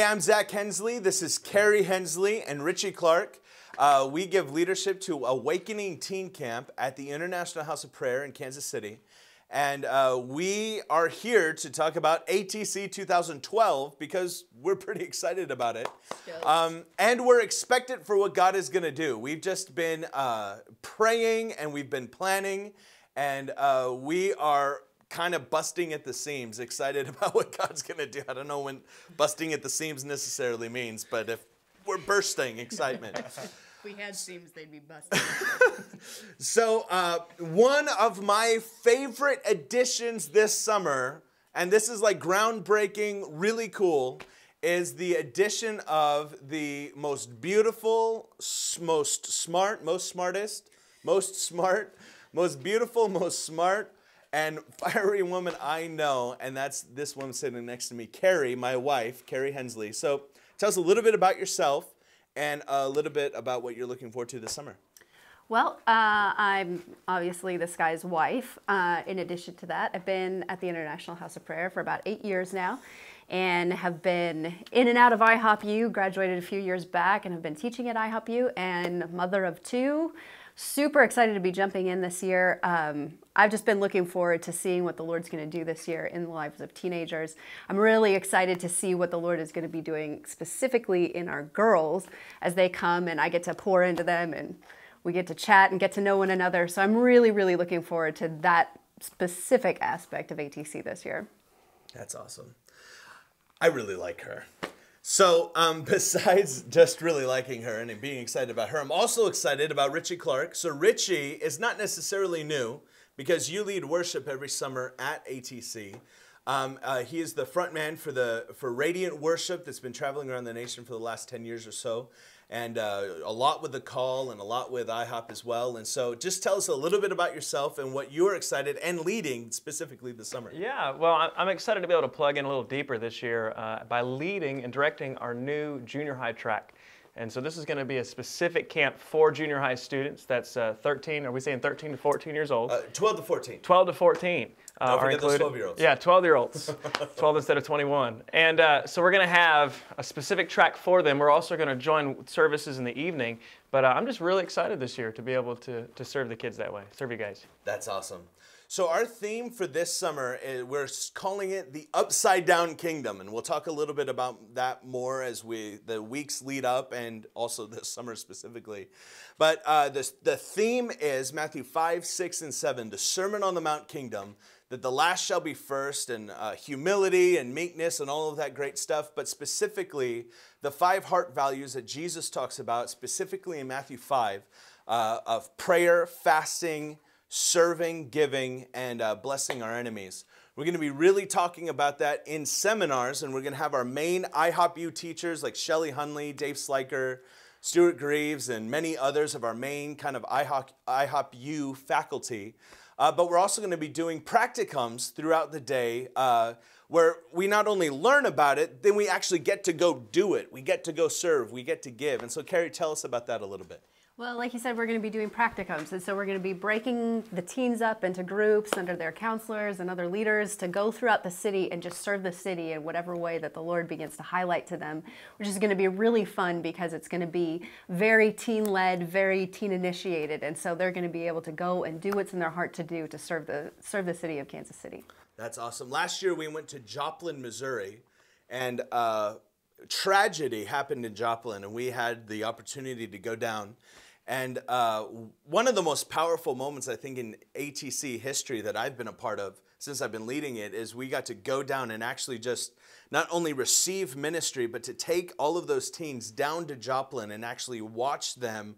Hey, I'm Zack Hensley. This is Carrie Hensley and Richy Clark. We give leadership to Awakening Teen Camp at the International House of Prayer in Kansas City. And we are here to talk about ATC 2012 because we're pretty excited about it. And we're expectant for what God is going to do. We've just been praying and we've been planning, and we are kind of busting at the seams, excited about what God's going to do. I don't know what busting at the seams necessarily means, but if we're bursting excitement. If we had seams, they'd be busted. So one of my favorite additions this summer, and this is like groundbreaking, really cool, is the addition of the most beautiful, most smart, most beautiful, most smart, and fiery woman I know, and that's this woman sitting next to me, Carrie, my wife, Carrie Hensley. So tell us a little bit about yourself and a little bit about what you're looking forward to this summer. Well, I'm obviously this guy's wife. In addition to that, I've been at the International House of Prayer for about 8 years now and have been in and out of IHOP-U, graduated a few years back, and have been teaching at IHOP-U, and mother of two. Super excited to be jumping in this year. I've just been looking forward to seeing what the Lord's going to do this year in the lives of teenagers. I'm really excited to see what the Lord is going to be doing specifically in our girls as they come and I get to pour into them and we get to chat and get to know one another. So I'm really, really looking forward to that specific aspect of ATC this year. That's awesome. I really like her. So besides just really liking her and being excited about her, I'm also excited about Richy Clark. So Richy is not necessarily new because you lead worship every summer at ATC. He is the front man for Radiant Worship that's been traveling around the nation for the last 10 years or so. And a lot with The Call and a lot with IHOP as well. And so just tell us a little bit about yourself and what you're excited and leading specifically this summer. Yeah, well, I'm excited to be able to plug in a little deeper this year by leading and directing our new junior high track. And so this is going to be a specific camp for junior high students. That's 13, are we saying 13 to 14 years old? 12 to 14. 12 to 14. Don't forget those 12-year-olds. Yeah, 12-year-olds. 12 instead of 21. And so we're going to have a specific track for them. We're also going to join services in the evening. But I'm just really excited this year to be able to serve the kids that way, serve you guys. That's awesome. So our theme for this summer, we're calling it the Upside Down Kingdom. And we'll talk a little bit about that more as the weeks lead up and also this summer specifically. But the theme is Matthew 5, 6, and 7, the Sermon on the Mount Kingdom, that the last shall be first, and humility and meekness and all of that great stuff, but specifically the 5 heart values that Jesus talks about, specifically in Matthew 5, of prayer, fasting, serving, giving, and blessing our enemies. We're going to be really talking about that in seminars, and we're going to have our main IHOP-U teachers like Shelly Hunley, Dave Sliker, Stuart Greaves, and many others of our main kind of IHOP-U faculty. But we're also going to be doing practicums throughout the day where we not only learn about it, then we actually get to go do it. We get to go serve. We get to give. And so, Carrie, tell us about that a little bit. Well, like you said, we're going to be doing practicums, and so we're going to be breaking the teens up into groups under their counselors and other leaders to go throughout the city and just serve the city in whatever way that the Lord begins to highlight to them, which is going to be really fun because it's going to be very teen-led, very teen-initiated, and so they're going to be able to go and do what's in their heart to do to serve the city of Kansas City. That's awesome. Last year we went to Joplin, Missouri, and tragedy happened in Joplin, and we had the opportunity to go down. And one of the most powerful moments, I think, in ATC history that I've been a part of since I've been leading it is we got to go down and actually just not only receive ministry, but to take all of those teens down to Joplin and actually watch them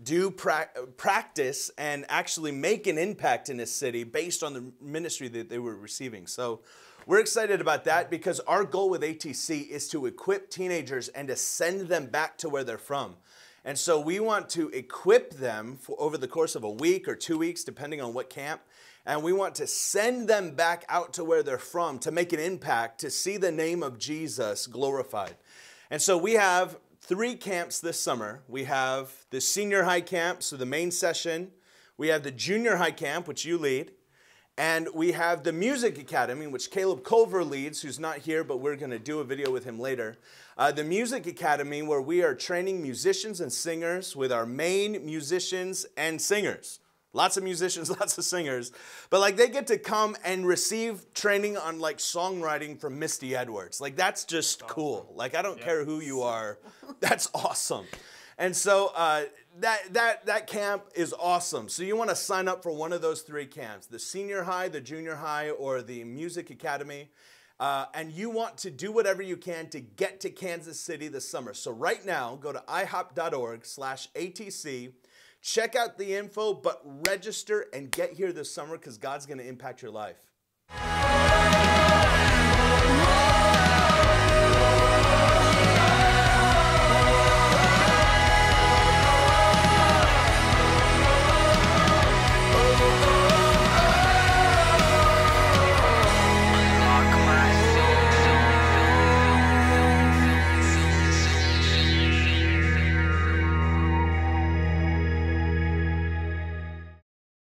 do practice and actually make an impact in this city based on the ministry that they were receiving. So we're excited about that because our goal with ATC is to equip teenagers and to send them back to where they're from. And so we want to equip them for over the course of a week or 2 weeks, depending on what camp. And we want to send them back out to where they're from to make an impact, to see the name of Jesus glorified. And so we have 3 camps this summer. We have the senior high camp, so the main session. We have the junior high camp, which you lead. And we have the Music Academy, which Caleb Culver leads, who's not here, but we're going to do a video with him later. The Music Academy, where we are training musicians and singers with our main musicians and singers. Lots of musicians, lots of singers. But like they get to come and receive training on like songwriting from Misty Edwards. Like that's just cool. Like I don't care who you are. That's awesome. And so that camp is awesome. So you want to sign up for one of those 3 camps, the senior high, the junior high, or the Music Academy. And you want to do whatever you can to get to Kansas City this summer. So right now, go to ihop.org/ATC. Check out the info, but register and get here this summer because God's going to impact your life.